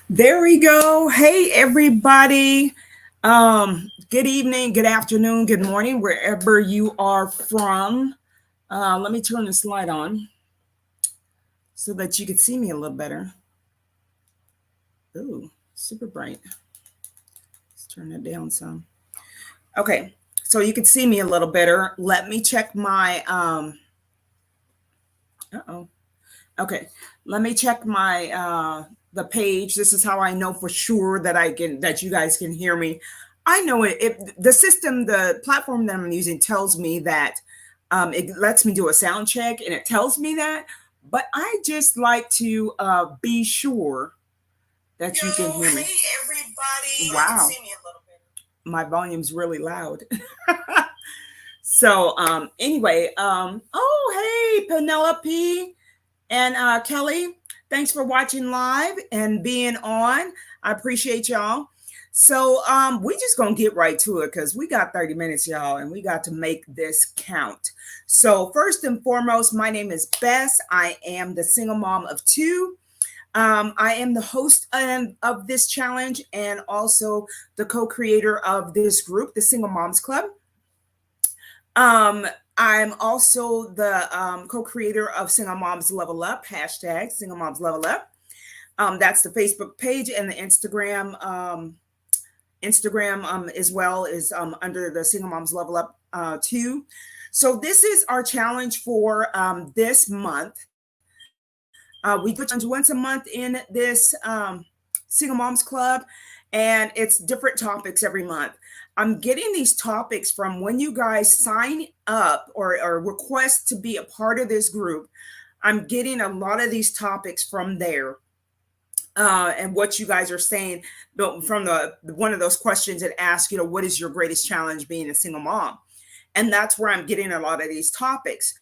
There we go. Hey, everybody. Good evening, good afternoon, good morning, wherever you are from. Let me turn this light on so that you can see me a little better. Ooh, super bright. Let's turn it down some. Okay, so you can see me a little better. Let me check my uh-oh. Okay, let me check my the page. This is how I know for sure that you guys can hear me. I know the system, the platform that I'm using tells me that it lets me do a sound check and it tells me that, but I just like to be sure that you can hear me. Hey everybody. Wow. My volume's really loud. So anyway, oh hey Penelope and Kelly, thanks for watching live and being on. I appreciate y'all. So we just gonna get right to it because we got 30 minutes, y'all, and we got to make this count. So first and foremost, my name is Bess. I am the single mom of two. I am the host of this challenge and also the co-creator of this group, the Single Moms Club. I'm also the co-creator of Single Moms Level Up, hashtag Single Moms Level Up. That's the Facebook page and the Instagram. Instagram as well is under the Single Moms Level Up too. So this is our challenge for this month. We do challenge once a month in this Single Moms Club, and it's different topics every month. I'm getting these topics from when you guys sign up or request to be a part of this group. I'm getting a lot of these topics from there. And what you guys are saying from the one of those questions that ask, what is your greatest challenge being a single mom? And that's where I'm getting a lot of these topics.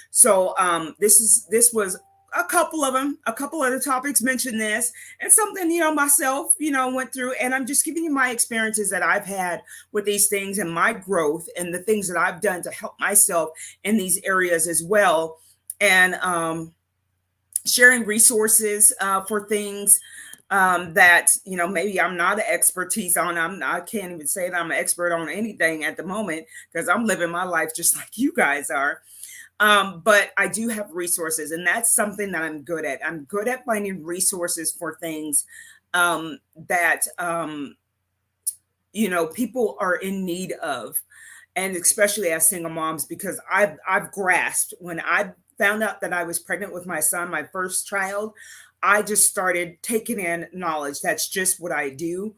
So this was a couple of them, a couple other topics mentioned this, and something myself went through, and I'm just giving you my experiences that I've had with these things and my growth and the things that I've done to help myself in these areas as well, and sharing resources for things that maybe I'm not an expertise on. I can't even say that I'm an expert on anything at the moment because I'm living my life just like you guys are. But I do have resources, and that's something that I'm good at. I'm good at finding resources for things that people are in need of, and especially as single moms, because I've grasped when I found out that I was pregnant with my son, my first child. I just started taking in knowledge. That's just what I do.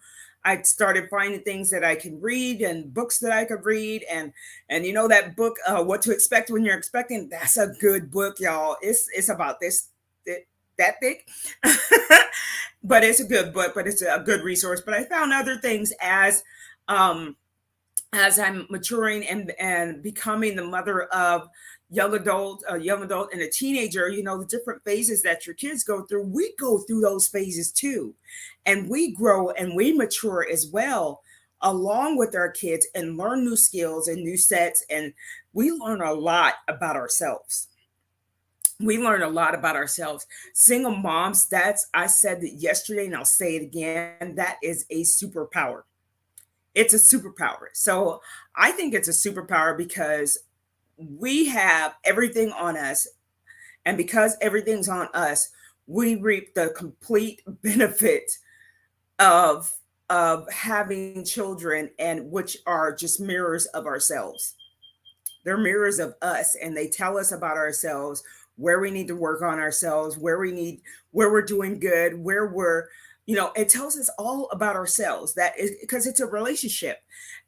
I started finding things that I can read and books that I could read, and that book, What to Expect When You're Expecting. That's a good book, y'all. It's about that thick, but it's a good book. But it's a good resource. But I found other things as I'm maturing and becoming the mother of a young adult and a teenager, the different phases that your kids go through, we go through those phases too. And we grow and we mature as well along with our kids and learn new skills and new sets. And we learn a lot about ourselves. We learn a lot about ourselves. Single moms, I said that yesterday and I'll say it again, that is a superpower. It's a superpower. So I think it's a superpower because we have everything on us, and because everything's on us, we reap the complete benefit of having children, and which are just mirrors of ourselves. They're mirrors of us, and they tell us about ourselves, where we need to work on ourselves, where we're doing good, where we're it tells us all about ourselves. That is because it's a relationship,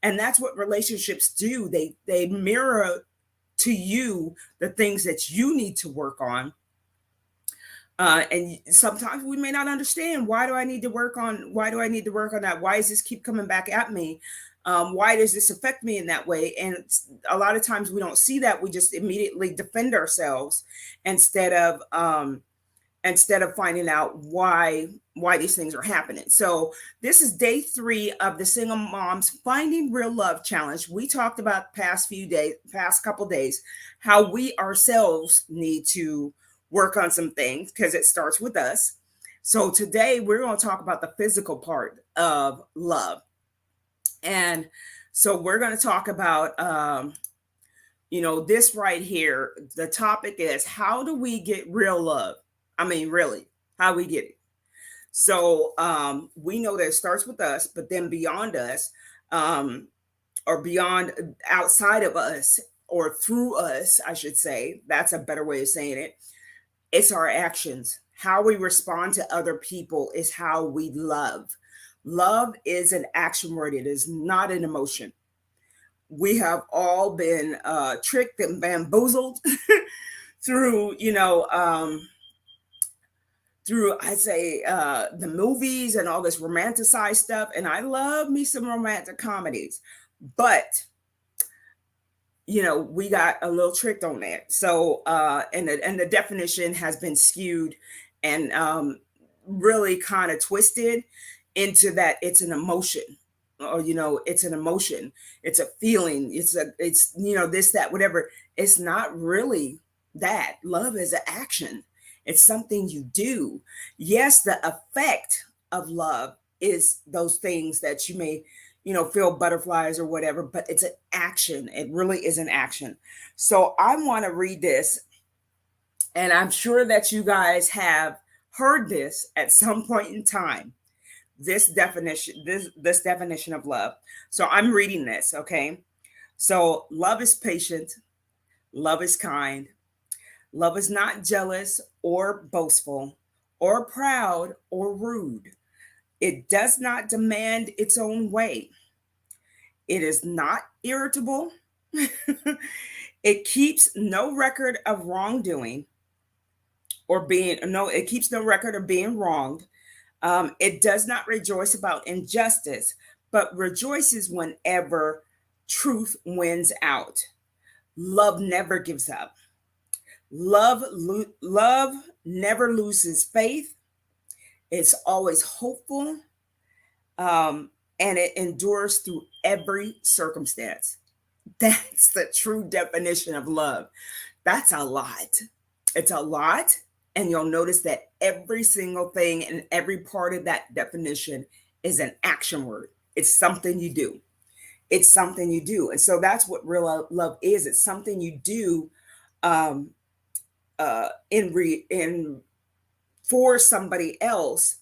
and that's what relationships do. They mirror to you the things that you need to work on. And sometimes we may not understand, why do I need to work on that? Why does this keep coming back at me? Why does this affect me in that way? And a lot of times we don't see that. We just immediately defend ourselves instead of finding out why these things are happening. So this is day 3 of the Single Moms Finding Real Love Challenge. We talked about past couple days, how we ourselves need to work on some things because it starts with us. So today we're going to talk about the physical part of love. And so we're going to talk about, this right here. The topic is, how do we get real love? I mean, really, how we get it. So we know that it starts with us, but then beyond us, um, or beyond, outside of us, or through us, I should say, that's a better way of saying it. It's our actions. How we respond to other people is how we love. Love is an action word, it is not an emotion. We have all been tricked and bamboozled through, through, I say, the movies and all this romanticized stuff. And I love me some romantic comedies, but we got a little tricked on that. So, and the definition has been skewed and really kind of twisted into that it's an emotion, or it's an emotion, it's a feeling, it's this, that, whatever. It's not really that. Love is an action. It's something you do. Yes, the effect of love is those things that you may feel butterflies or whatever, but it's an action. It really is an action. So I want to read this, and I'm sure that you guys have heard this at some point in time. This definition of love. So I'm reading this, okay? So love is patient, love is kind, love is not jealous or boastful or proud or rude. It does not demand its own way. It is not irritable. It keeps no record of wrongdoing or being, no, it keeps no record of being wronged. It does not rejoice about injustice, but rejoices whenever truth wins out. Love never gives up. Love never loses faith. It's always hopeful, and it endures through every circumstance. That's the true definition of love. That's a lot. It's a lot. And you'll notice that every single thing and every part of that definition is an action word. It's something you do. It's something you do. And so that's what real love is. It's something you do um, in for somebody else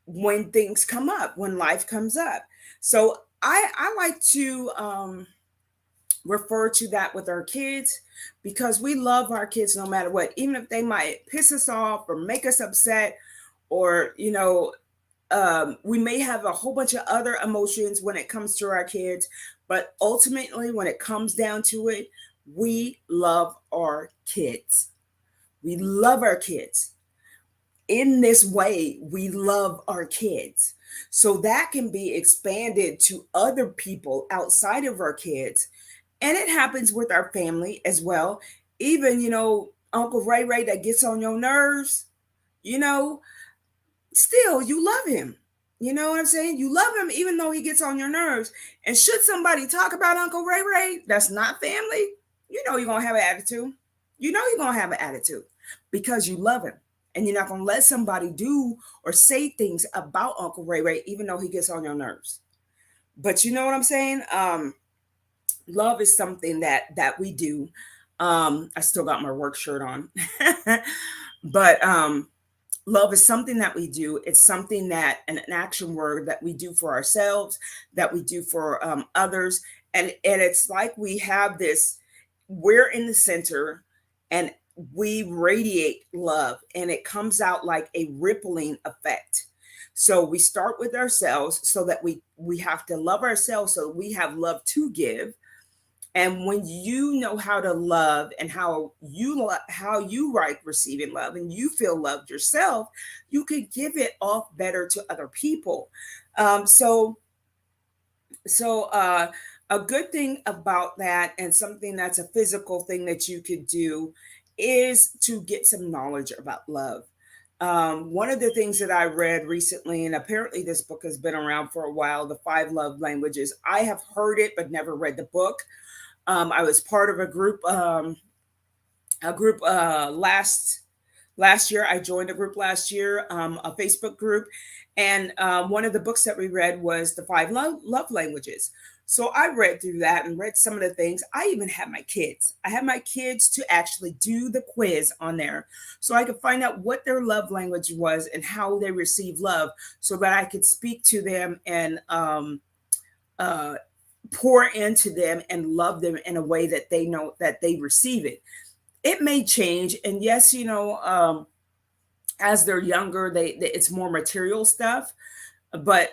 when things come up, when life comes up. So I like to refer to that with our kids, because we love our kids no matter what, even if they might piss us off or make us upset, or we may have a whole bunch of other emotions when it comes to our kids, but ultimately when it comes down to it, we love our kids. We love our kids. In this way, we love our kids. So that can be expanded to other people outside of our kids. And it happens with our family as well. Even, Uncle Ray Ray that gets on your nerves, you know, still you love him. You know what I'm saying? You love him even though he gets on your nerves. And should somebody talk about Uncle Ray Ray that's not family, you're going to have an attitude. You know you're going to have an attitude because you love him. And you're not going to let somebody do or say things about Uncle Ray Ray even though he gets on your nerves. But you know what I'm saying? Love is something that we do. I still got my work shirt on. But love is something that we do. It's something that an action word that we do for ourselves, that we do for others. And it's like we have this, we're in the center and we radiate love, and it comes out like a rippling effect. So we start with ourselves so that we have to love ourselves so we have love to give. And when you know how to love and how you like receiving love and you feel loved yourself, you can give it off better to other people. So a good thing about that, and something that's a physical thing that you could do, is to get some knowledge about love. One of the things that I read recently, and apparently this book has been around for a while, The Five Love Languages. I have heard it but never read the book. I was part of a group last last year. I joined a group last year, a Facebook group, and one of the books that we read was the five love languages. So I read through that and read some of the things. I even had my kids. I had my kids to actually do the quiz on there so I could find out what their love language was and how they receive love so that I could speak to them and uh, pour into them and love them in a way that they know that they receive it. It may change. And yes, as they're younger, it's more material stuff. But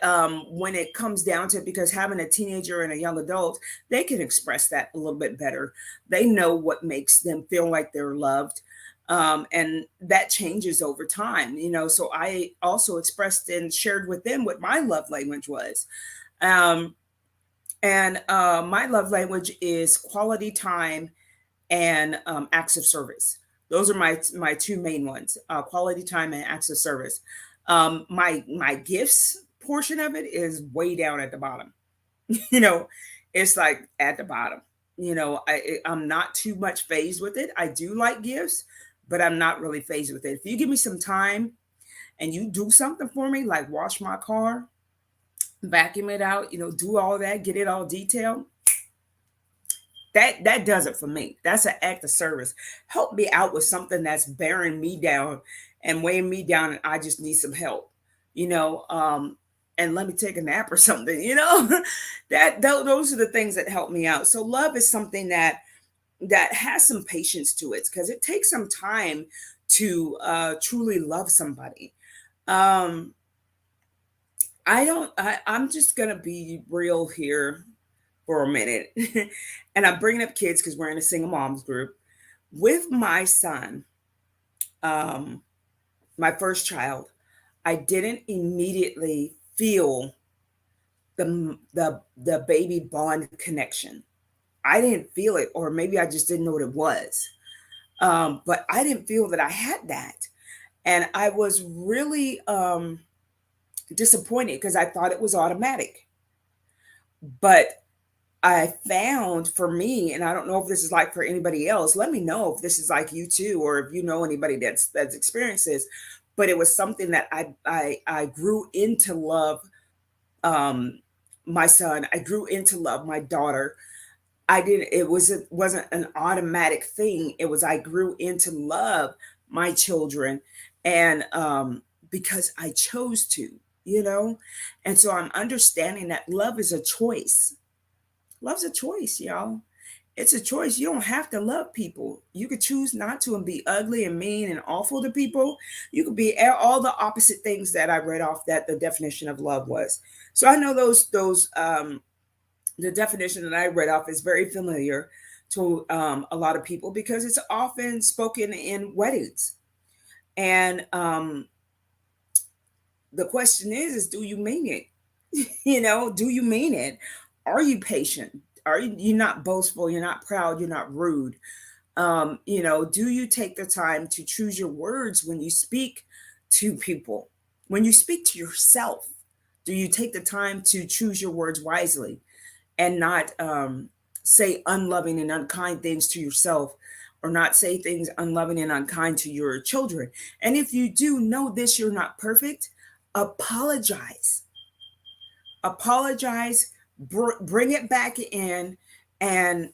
when it comes down to it, because having a teenager and a young adult, they can express that a little bit better. They know what makes them feel like they're loved. And that changes over time, So I also expressed and shared with them what my love language was. Um, and my love language is quality time and acts of service. Those are my two main ones: quality time and acts of service. My gifts portion of it is way down at the bottom. you know, it's like at the bottom. I'm not too much phased with it. I do like gifts, but I'm not really phased with it. If you give me some time and you do something for me, like wash my car, vacuum it out, do all that, get it all detailed, that does it for me. That's an act of service. Help me out with something that's bearing me down and weighing me down, and I just need some help, you know. And let me take a nap or something, those are the things that help me out. So love is something that has some patience to it because it takes some time to truly love somebody. Um, I'm just gonna be real here for a minute. And I'm bringing up kids because we're in a single moms group. With my son, um, my first child, I didn't immediately feel the baby bond connection. I didn't feel it, or maybe I just didn't know what it was. But I didn't feel that I had that. And I was really disappointed because I thought it was automatic. But I found for me, and I don't know if this is like for anybody else, let me know if this is like you too, or if you know anybody that's experienced this. But it was something that I grew into love um my son. I grew into love my daughter. I didn't it wasn't an automatic thing. It was I grew into love my children and because I chose to, you know? And so I'm understanding that love is a choice. Love's a choice, y'all. It's a choice. You don't have to love people. You could choose not to and be ugly and mean and awful to people. You could be all the opposite things that I read off that the definition of love was. So I know those the definition that I read off is very familiar to a lot of people because it's often spoken in weddings. And the question is do you mean it? Do you mean it? Are you patient? Are you not boastful? You're not proud. You're not rude. Do you take the time to choose your words when you speak to people? When you speak to yourself, do you take the time to choose your words wisely and not say unloving and unkind things to yourself or not say things unloving and unkind to your children? And if you do know this, you're not perfect, apologize. Apologize, bring it back in, and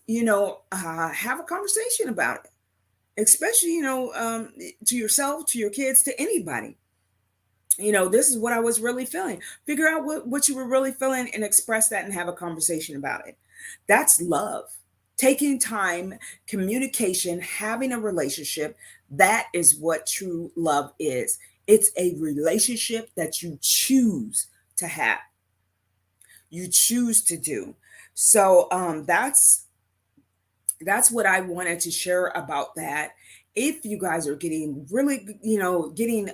have a conversation about it, especially to yourself, to your kids, to anybody. This is what I was really feeling. Figure out what you were really feeling and express that and have a conversation about it. That's love. Taking time, communication, having a relationship. That is what true love is. It's a relationship that you choose to have, you choose to do. So that's what I wanted to share about that. If you guys are getting really, getting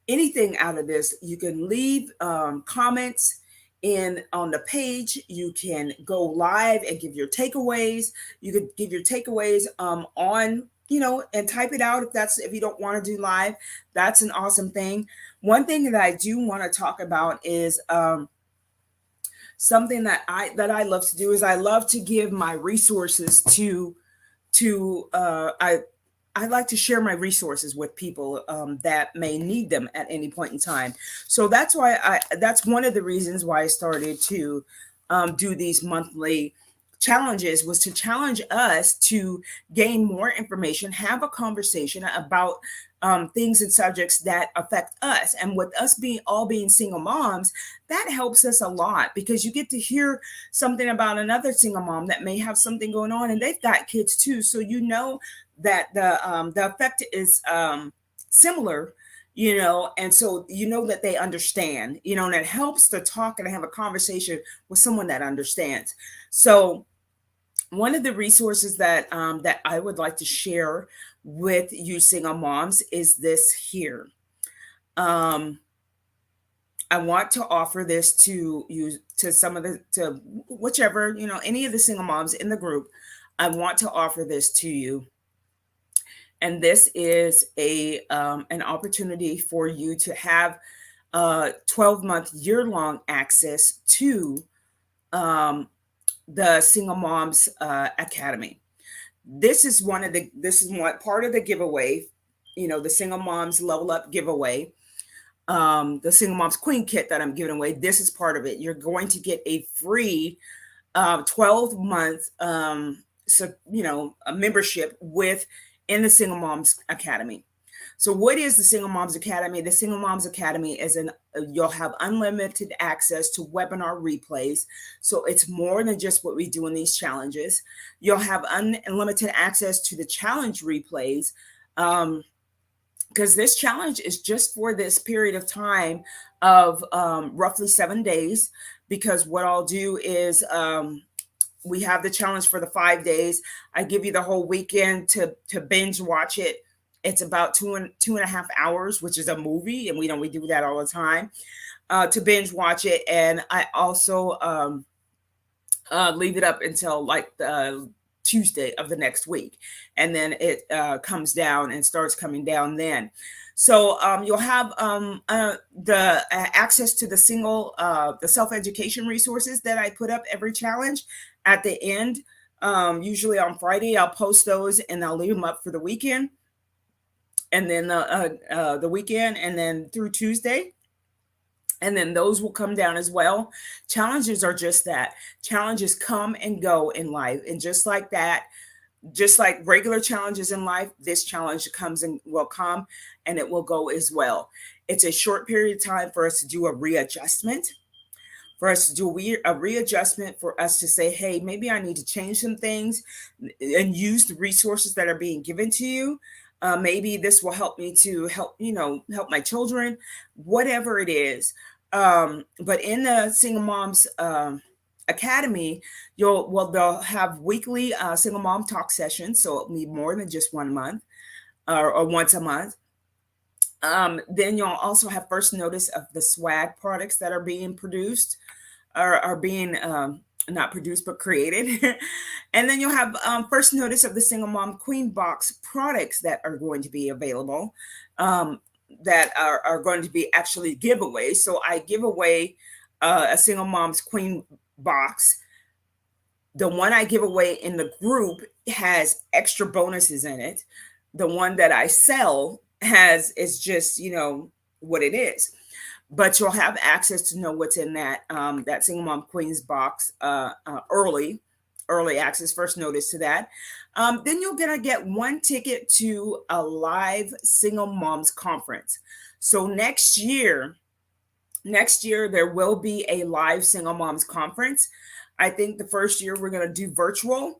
anything out of this, you can leave comments in on the page. You can go live and give your takeaways. You could give your takeaways on and type it out if you don't want to do live. That's an awesome thing. One thing that I do want to talk about is something that I love to do is I love to give my resources to I I like to share my resources with people that may need them at any point in time. So that's why that's one of the reasons why I started to do these monthly challenges, was to challenge us to gain more information, have a conversation about things and subjects that affect us. And with us being all being single moms, that helps us a lot, because you get to hear something about another single mom that may have something going on and they've got kids too. So you know that the effect is similar, you know, and so you know that they understand, you know, and it helps to talk and have a conversation with someone that understands. So one of the resources that I would like to share with you single moms is this here. Um, I want to offer this to you, to some of the, to whichever, you know, any of the single moms in the group. I want to offer this to you, and this is a an opportunity for you to have 12-month year-long access to um, the Single Moms Academy. This is one part of the giveaway, you know, the Single Moms Level Up giveaway, the Single Moms Queen kit that I'm giving away. This is part of it. You're going to get a free 12-month so you know, a membership with in the Single Moms Academy. So what is the Single Moms Academy? The Single Moms Academy is an you'll have unlimited access to webinar replays. So it's more than just what we do in these challenges. You'll have unlimited access to the challenge replays, because this challenge is just for this period of time of roughly 7 days. Because what I'll do is we have the challenge for the 5 days. I give you the whole weekend to binge watch it. It's about 2.5 hours, which is a movie, and we do that all the time, to binge watch it. And I also leave it up until like the Tuesday of the next week, and then it comes down and starts coming down then. So you'll have the access to the self-education resources that I put up every challenge at the end. Usually on Friday, I'll post those and I'll leave them up for the weekend, and then the weekend, and then through Tuesday. And then those will come down as well. Challenges are just that. Challenges come and go in life. And just like that, just like regular challenges in life, this challenge comes and will come and it will go as well. It's a short period of time for us to do a readjustment, for us to do a readjustment, for us to say, hey, maybe I need to change some things and use the resources that are being given to you. Maybe this will help me to help, you know, help my children, whatever it is. But in the Single Moms Academy, they'll have weekly single mom talk sessions. So it'll be more than just 1 month or once a month. Then you'll also have first notice of the swag products that are being produced, or are being not produced but created. And then you'll have first notice of the Single Mom Queen box products that are going to be available, that are going to be actually giveaways. So I give away a Single Mom's Queen box. The one I give away in the group has extra bonuses in it. The one that I sell is just, you know, what it is. But you'll have access to know what's in that that Single Mom Queens box early access, first notice to that. Then you're gonna get one ticket to a live Single Moms conference. So next year there will be a live Single Moms conference. I think the first year we're gonna do virtual,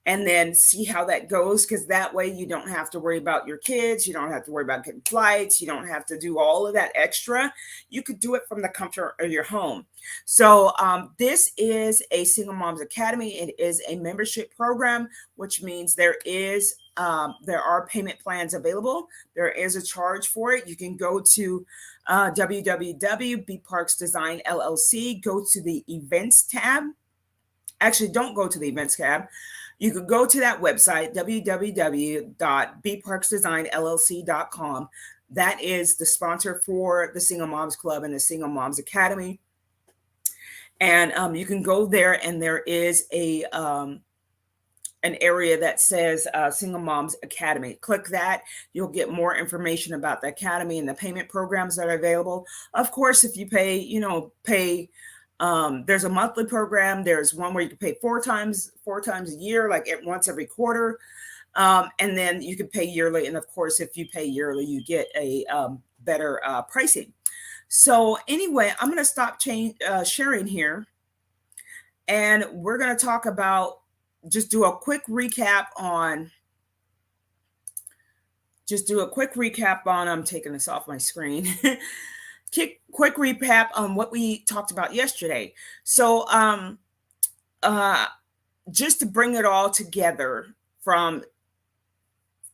and then see how that goes, because that way you don't have to worry about your kids, you don't have to worry about getting flights, you don't have to do all of that extra. You could do it from the comfort of your home. So this is a Single Moms Academy. It is a membership program, which means there are payment plans available. There is a charge for it. You can go to www.bparksdesign LLC, go to the events tab. Actually, don't go to the events tab. You could go to that website, www.bparksdesignllc.com. That is the sponsor for the Single Moms Club and the Single Moms Academy. And you can go there, and there is a an area that says Single Moms Academy. Click that. You'll get more information about the academy and the payment programs that are available. Of course, if you pay, there's a monthly program. There's one where you can pay four times a year, like once every quarter. And then you can pay yearly. And of course, if you pay yearly, you get a better pricing. So anyway, I'm going to stop sharing here. And we're going to talk about, just do a quick recap on, I'm taking this off my screen. quick recap on what we talked about yesterday. So just to bring it all together, from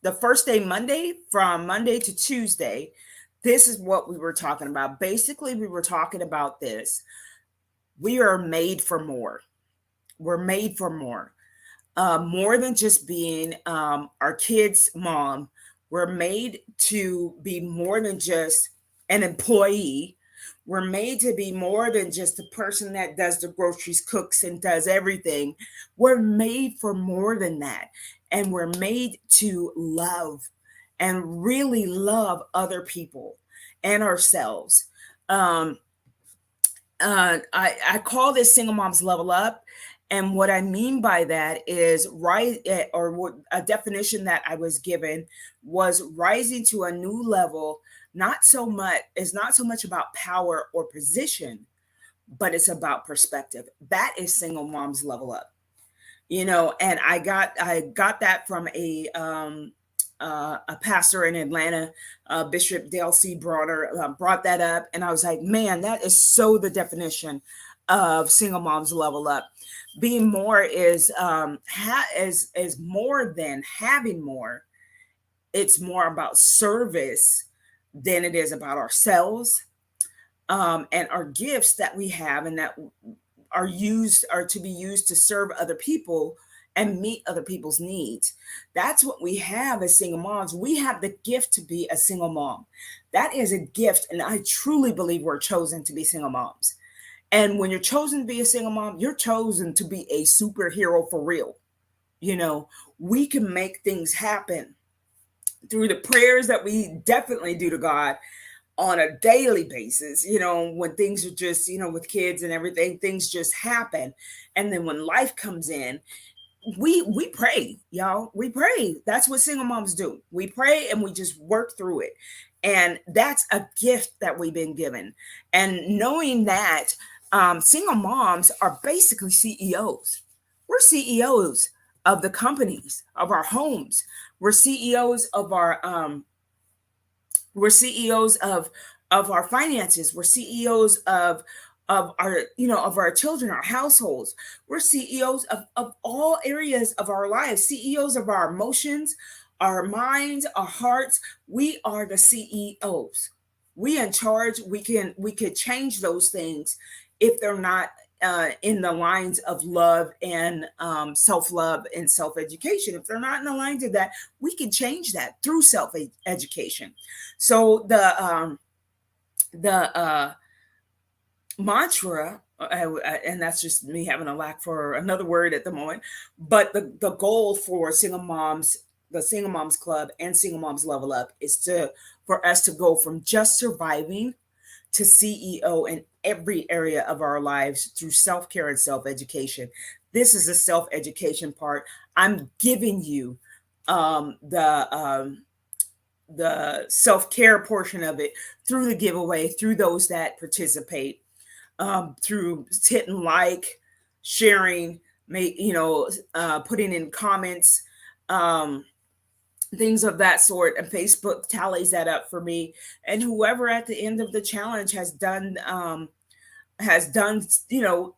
the first day, Monday, from Monday to Tuesday, this is what we were talking about. Basically, we were talking about this. We are made for more. We're made for more. More than just being our kids' mom. We're made to be more than just an employee. We're made to be more than just the person that does the groceries, cooks, and does everything. We're made for more than that. And we're made to love and really love other people and ourselves. I call this Single Moms Level Up. And what I mean by that is a definition that I was given was rising to a new level. Not so much about power or position, but it's about perspective. That is Single Moms Level Up. And I got that from a pastor in Atlanta, Bishop Dale C. Bronner, brought that up, and I was like, man, that is so the definition of Single Moms Level Up. Being more is more than having more. It's more about service than it is about ourselves, and our gifts that we have and that are to be used to serve other people and meet other people's needs. That's what we have as single moms. We have the gift to be a single mom. That is a gift, and I truly believe we're chosen to be single moms. And when you're chosen to be a single mom, you're chosen to be a superhero for real. We can make things happen through the prayers that we definitely do to God on a daily basis. When things are just, with kids and everything, things just happen. And then when life comes in, we pray, y'all. We pray. That's what single moms do. We pray and we just work through it. And that's a gift that we've been given. And knowing that single moms are basically CEOs. We're CEOs of the companies, of our homes. We're CEOs of our finances. We're CEOs of our children, our households. We're CEOs of all areas of our lives, CEOs of our emotions, our minds, our hearts. We are the CEOs. We in charge. We could change those things if they're not in the lines of love and self-love and self-education. If they're not in the lines of that, we can change that through self-education. So the mantra, and that's just me having a lack for another word at the moment, but the goal for single moms, the Single Moms Club and Single Moms Level Up, is for us to go from just surviving to CEO in every area of our lives through self-care and self-education. This is a self-education part. I'm giving you the self-care portion of it through the giveaway, through those that participate, through hitting like, sharing, putting in comments, things of that sort. And Facebook tallies that up for me. And whoever at the end of the challenge has done the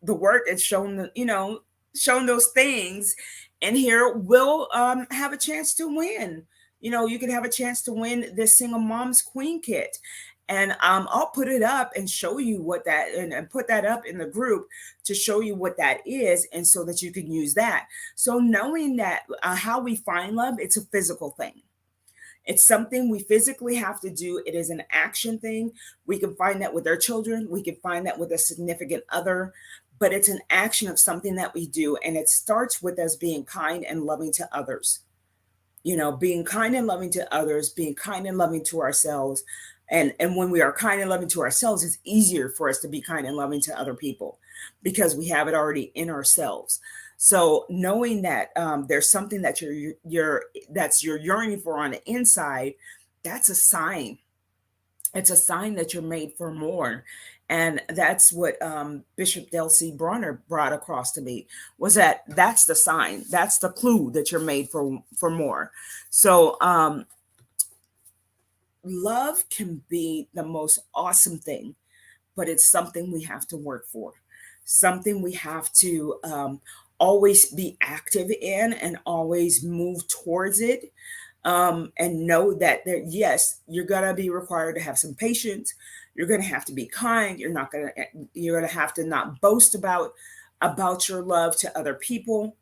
work and shown those things, and here will have a chance to win. You can have a chance to win this Single Moms Queen Kit. And I'll put it up and show you what that, and put that up in the group to show you what that is, and so that you can use that. So knowing that how we find love, it's a physical thing. It's something we physically have to do. It is an action thing. We can find that with our children. We can find that with a significant other. but it's an action of something that we do. And it starts with us being kind and loving to others. Being kind and loving to others, being kind and loving to ourselves. And when we are kind and loving to ourselves, it's easier for us to be kind and loving to other people because we have it already in ourselves. So knowing that there's something that you're yearning for on the inside, that's a sign. It's a sign that you're made for more. And that's what Bishop Delcy Bronner brought across to me, was that that's the sign, that's the clue that you're made for more. So love can be the most awesome thing, but it's something we have to work for, something we have to always be active in and always move towards it. And know that yes, you're gonna be required to have some patience. You're gonna have to be kind. You're gonna have to not boast about your love to other people,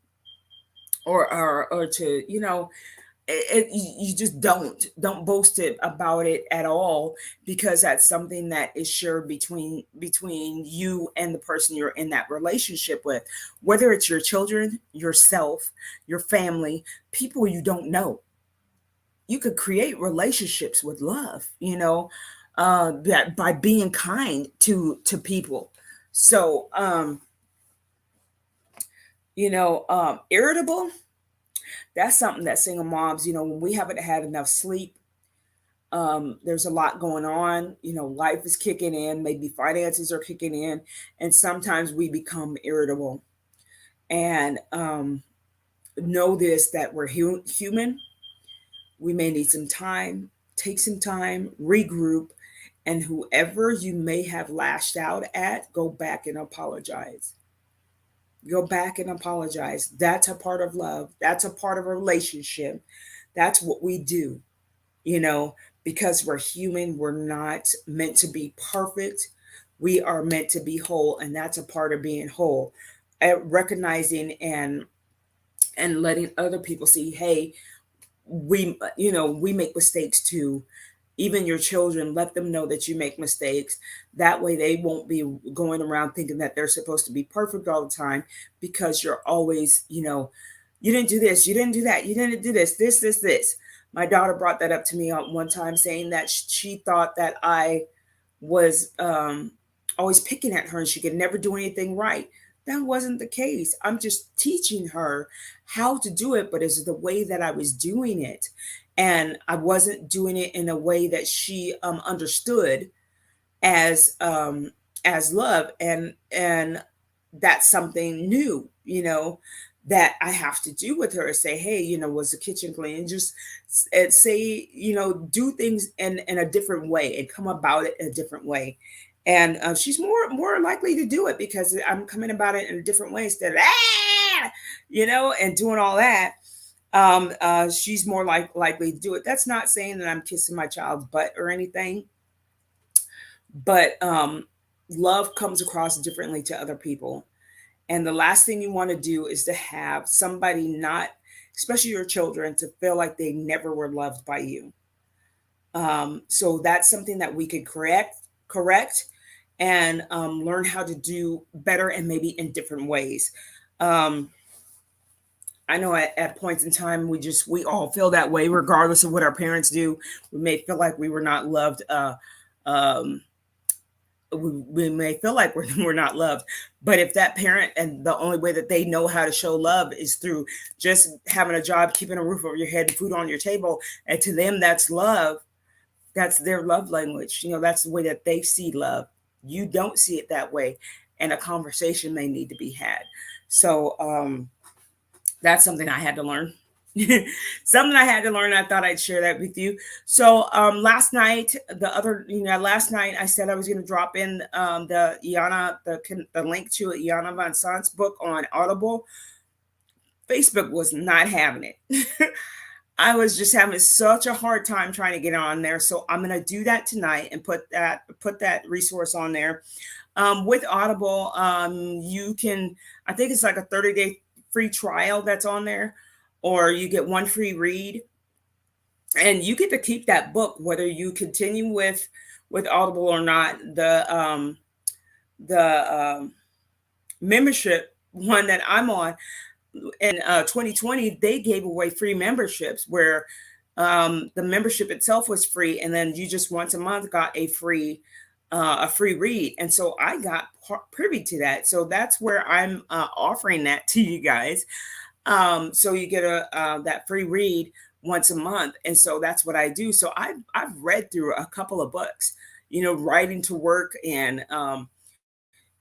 or to you just don't boast it about it at all, because that's something that is shared between you and the person you're in that relationship with, whether it's your children, yourself, your family, people you don't know. You could create relationships with love, that by being kind to people. So irritable, that's something that single moms, when we haven't had enough sleep, there's a lot going on, life is kicking in, maybe finances are kicking in, and sometimes we become irritable. And know this, that we're human. We may need some time, take some time, regroup, and whoever you may have lashed out at, go back and apologize. Go back and apologize. That's a part of love. That's a part of a relationship. That's what we do, you know, because we're human. We're not meant to be perfect. We are meant to be whole, and that's a part of being whole. Recognizing and letting other people see, hey, we make mistakes too. Even your children, let them know that you make mistakes. That way they won't be going around thinking that they're supposed to be perfect all the time, because you're always, you didn't do this, you didn't do that, you didn't do this. My daughter brought that up to me one time, saying that she thought that I was always picking at her and she could never do anything right. That wasn't the case. I'm just teaching her how to do it, but it's the way that I was doing it. And I wasn't doing it in a way that she understood as love. And that's something new, that I have to do with her. Say, hey, was the kitchen clean? Just say, do things in a different way and come about it in a different way. And she's more likely to do it because I'm coming about it in a different way instead of and doing all that. She's more likely to do it. That's not saying that I'm kissing my child's butt or anything, but love comes across differently to other people. And the last thing you want to do is to have somebody, not, especially your children, to feel like they never were loved by you. So that's something that we could correct, and learn how to do better, and maybe in different ways. I know at points in time we all feel that way, regardless of what our parents do. We may feel like we were not loved. Um, we may feel like we're not loved, but if that parent, and the only way that they know how to show love is through just having a job, keeping a roof over your head, and food on your table, and to them that's love. That's their love language. That's the way that they see love. You don't see it that way, and a conversation may need to be had. So that's something I had to learn. Something I had to learn. I thought I'd share that with you. So last night, last night I said I was going to drop in the link to Iana Van Sant's book on Audible. Facebook was not having it. I was just having such a hard time trying to get on there. So I'm going to do that tonight and put that resource on there. With Audible, you can, I think it's like a 30-day free trial that's on there, or you get one free read, and you get to keep that book whether you continue with Audible or not. The membership one that I'm on in 2020, they gave away free memberships where the membership itself was free, and then you just once a month got a free read. And so I got privy to that. So that's where I'm offering that to you guys. So you get a that free read once a month, and so that's what I do. So I've read through a couple of books, riding to work, and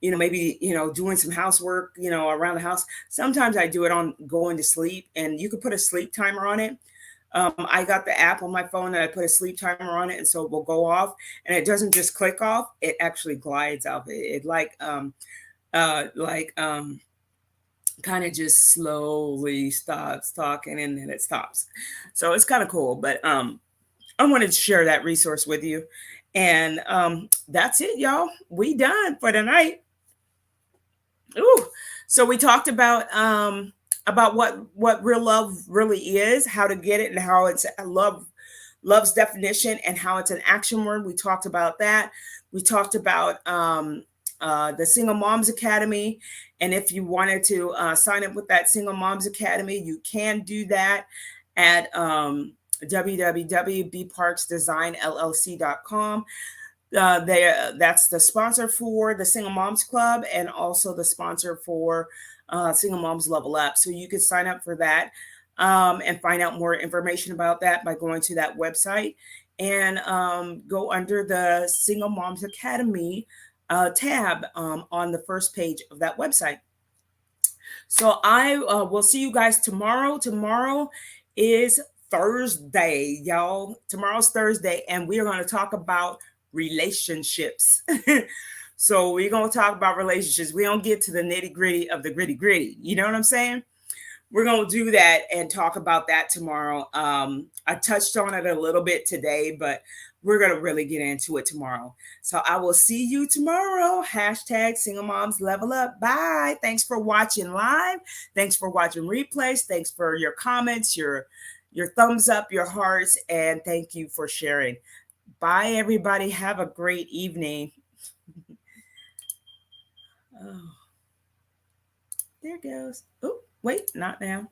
maybe doing some housework, around the house. Sometimes I do it on going to sleep, and you could put a sleep timer on it. I got the app on my phone that I put a sleep timer on it, and so it will go off, and it doesn't just click off; it actually glides off. It like kind of just slowly stops talking, and then it stops. So it's kind of cool. But I wanted to share that resource with you, and that's it, y'all. We done for tonight. Ooh. So we talked about what real love really is, how to get it, and how it's love's definition, and how it's an action word. We talked about that. We talked about the Single Moms Academy, and if you wanted to sign up with that Single Moms Academy, you can do that at www.bparksdesignllc.com. That's the sponsor for the Single Moms Club, and also the sponsor for Single Moms Level Up. So you can sign up for that and find out more information about that by going to that website, and go under the Single Moms Academy tab on the first page of that website. So I will see you guys tomorrow. Tomorrow is Thursday, y'all. Tomorrow's Thursday, and we are going to talk about relationships. So we're going to talk about relationships. We don't get to the nitty gritty of the gritty gritty. You know what I'm saying? We're going to do that and talk about that tomorrow. I touched on it a little bit today, but we're going to really get into it tomorrow. So I will see you tomorrow. Hashtag Single Moms Level Up. Bye. Thanks for watching live. Thanks for watching replays. Thanks for your comments, your thumbs up, your hearts, and thank you for sharing. Bye, everybody. Have a great evening. Oh, there it goes. Oh, wait, not now.